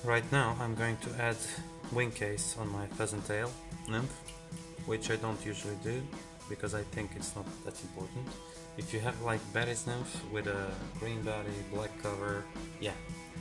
Right now I'm going to add wing case on my pheasant tail nymph, which I don't usually do because I think it's not that important. If you have like Betty's nymph with a green body, black cover, yeah,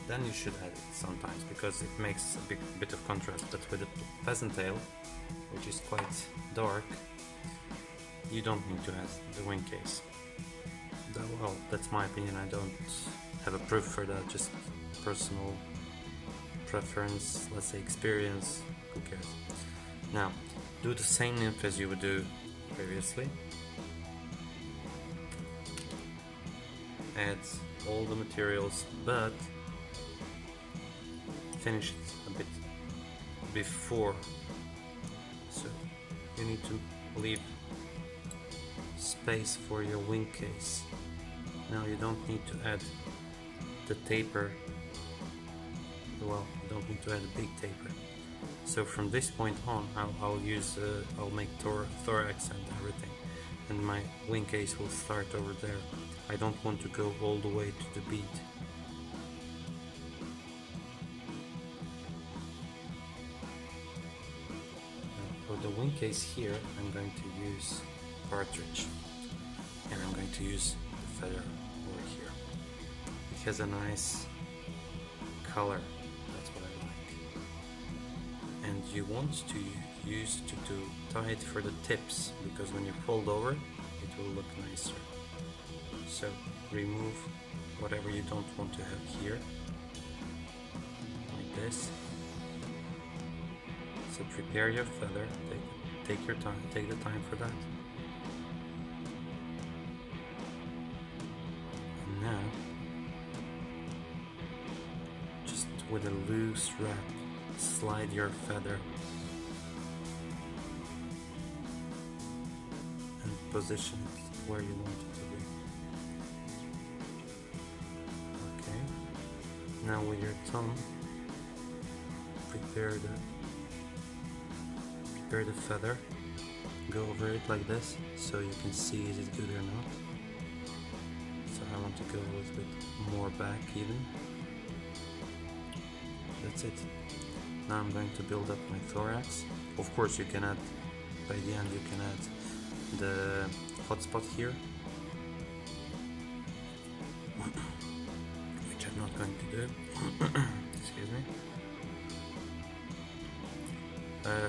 then you should add it sometimes because it makes a bit of contrast. But with a pheasant tail, which is quite dark, you don't need to add the wing case. Well, that's my opinion. I don't have a proof for that, just personal preference, let's say experience, who cares. Now, do the same nymph as you would do previously. Add all the materials, but finish it a bit before. So you need to leave space for your wing case. Now you don't need to add the taper. Well, you don't need to add a big taper. So from this point on, I'll make thorax and everything, and my wing case will start over there. I don't want to go all the way to the bead. For the wing case here, I'm going to use partridge, and I'm going to use the feather over here. It has a nice color. That's what I like. And you want to tie it for the tips, because when you fold over, it will look nicer. So remove whatever you don't want to have here, like this. So prepare your feather. Take your time. Take the time for that. And now, just with a loose wrap, slide your feather and position it where you want it to be. Okay. Now with your thumb, prepare the feather. Go over it like this, so you can see is it good or not. So I want to go a little bit more back even. That's it. Now I'm going to build up my thorax. Of course you can add, by the end you can add the hotspot here, which I'm not going to do. Excuse me.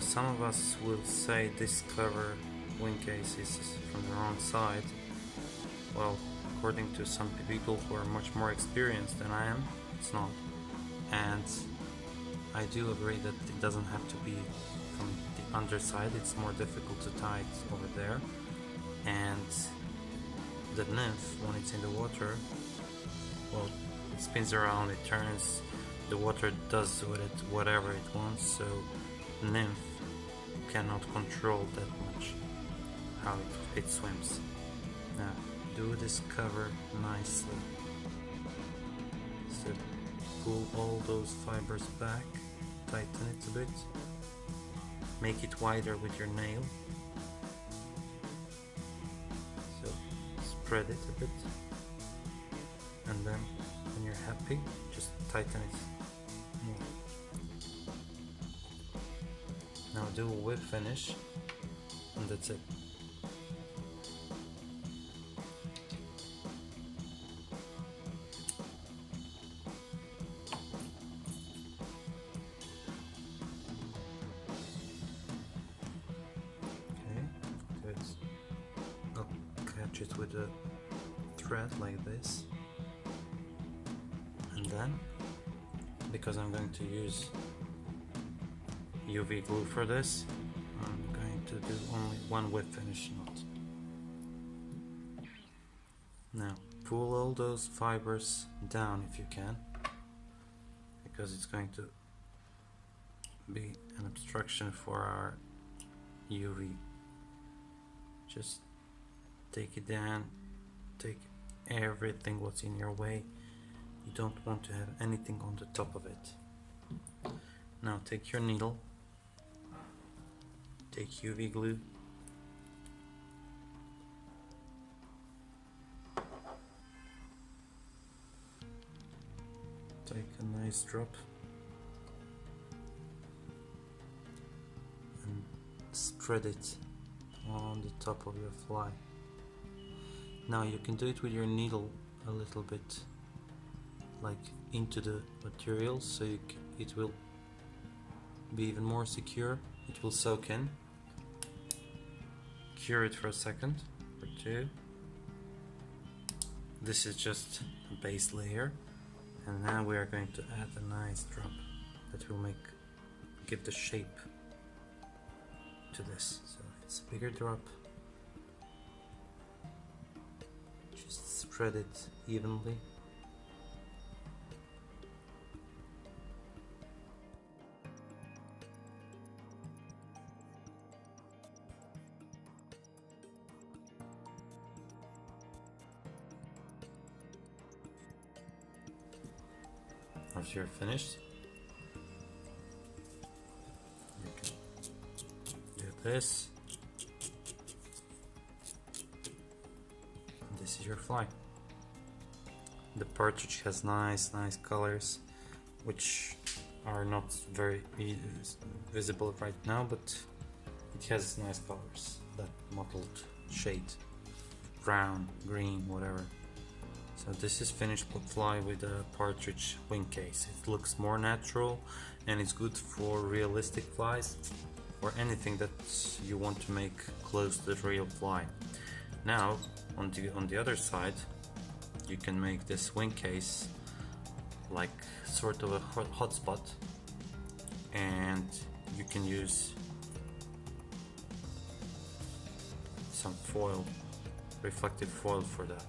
Some of us will say this cover wing case is from the wrong side. Well, according to some people who are much more experienced than I am, it's not. And I do agree that it doesn't have to be from the underside. It's more difficult to tie it over there. And the nymph, when it's in the water, well, it spins around, it turns, the water does with it whatever it wants, so nymph cannot control that much how it swims. Now do this cover nicely. So pull all those fibers back, tighten it a bit, make it wider with your nail. So spread it a bit, and then when you're happy, just tighten it more. Now do a whip finish, and that's it. Okay, good. I'll catch it with a thread like this, and then, because I'm going to use UV glue for this, I'm going to do only one whip finish knot. Now pull all those fibers down if you can, because it's going to be an obstruction for our UV. Just take it down, take everything what's in your way. You don't want to have anything on the top of it. Now take your needle, take UV glue, take a nice drop spread it on the top of your fly. Now you can do it with your needle a little bit, like into the material, so it will be even more secure. It will soak in. Cure it for a second or two. This is just a base layer, and now we are going to add a nice drop that will give the shape to this. So it's a bigger drop. Just spread it evenly. Once you're finished, you can do this. And this is your fly. The partridge has nice colors, which are not very visible right now, but it has nice colors. That mottled shade, brown, green, whatever. So this is finished fly with a partridge wing case. It looks more natural and it's good for realistic flies or anything that you want to make close to the real fly. Now on the other side, you can make this wing case like sort of a hotspot, and you can use some foil, reflective foil for that.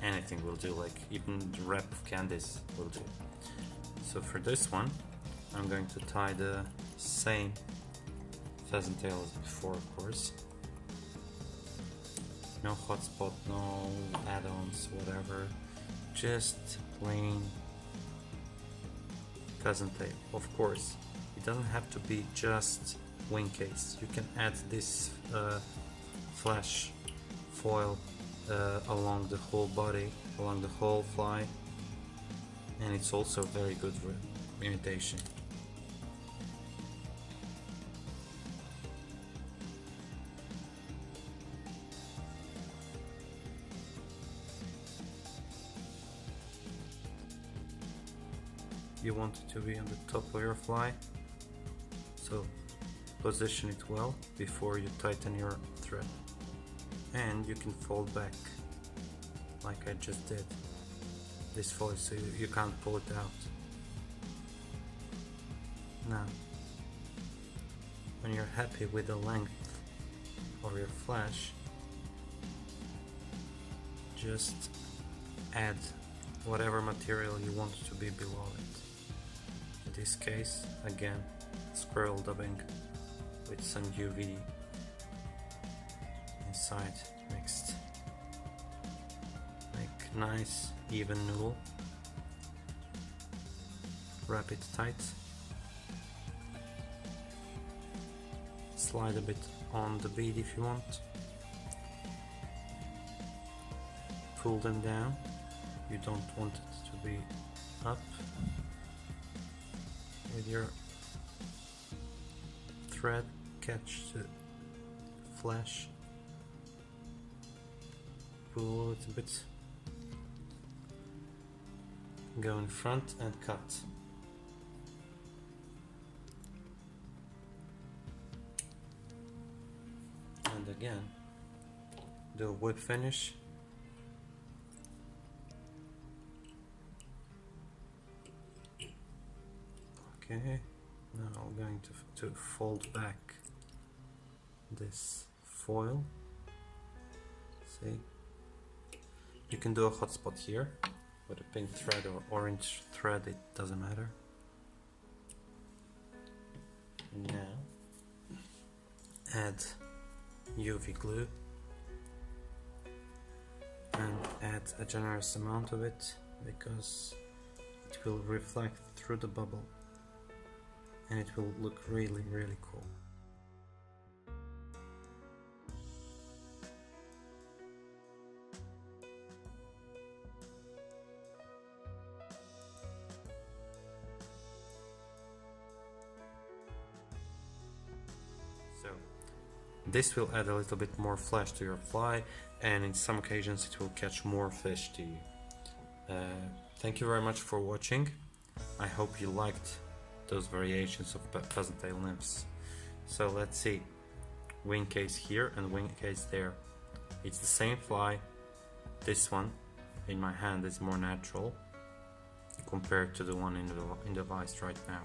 Anything will do, like even the wrap of candies will do. So for this one, I'm going to tie the same pheasant tail as before, of course. No hotspot, no add-ons, whatever. Just plain pheasant tail. Of course, it doesn't have to be just wing case. You can add this flash foil along the whole body, along the whole fly, and it's also very good for imitation. You want it to be on the top of your fly, so position it well before you tighten your thread. And you can fold back like I just did this foil, so you can't pull it out. Now when you're happy with the length of your flash, just add whatever material you want to be below it. In this case, again, squirrel dubbing with some UV inside mixed. Make nice even noodle. Wrap it tight. Slide a bit on the bead if you want. Pull them down. You don't want it to be up. With your thread, catch the flash. Pull it a bit, go in front and cut. And again, do a whip finish. Okay, now I'm going to fold back this foil. See? You can do a hotspot here with a pink thread or orange thread, it doesn't matter. Now add UV glue and add a generous amount of it because it will reflect through the bubble and it will look really cool. So This will add a little bit more flash to your fly, and in some occasions it will catch more fish to you. Thank you very much for watching. I hope you liked those variations of pheasant tail nymphs. So let's see. Wing case here and wing case there. It's the same fly. This one in my hand is more natural compared to the one in the vise right now.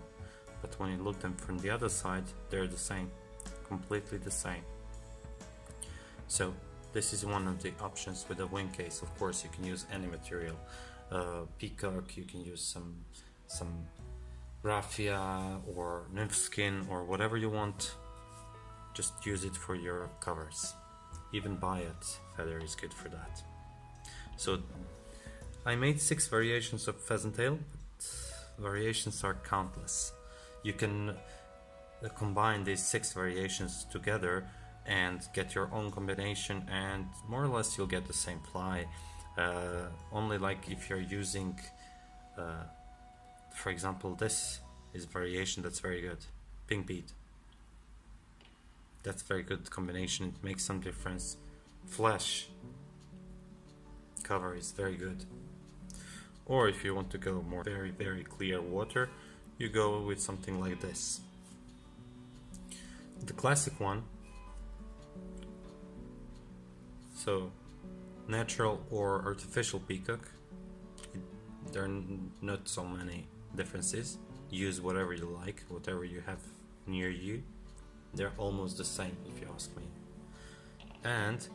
But when you look them from the other side, they're the same, completely the same. So this is one of the options with a wing case. Of course, you can use any material. Peacock, you can use some raffia or nymph skin or whatever you want. Just use it for your covers. Even biot feather is good for that. So I made 6 variations of pheasant tail, but variations are countless. You can combine these 6 variations together and get your own combination, and more or less you'll get the same fly. Only like if you're using, for example, this is variation that's very good, pink bead. That's very good combination, it makes some difference. Flash cover is very good. Or if you want to go more very clear water, you go with something like this. The classic one, so natural or artificial peacock, there are not so many differences. Use whatever you like, whatever you have near you. They're almost the same if you ask me. And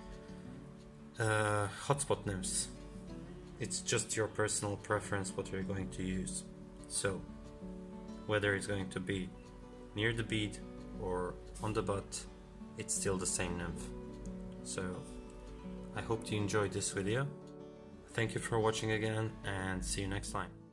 hotspot nymphs. It's just your personal preference what you're going to use. So whether it's going to be near the bead or on the butt, it's still the same nymph. So I hope you enjoyed this video. Thank you for watching again, and see you next time.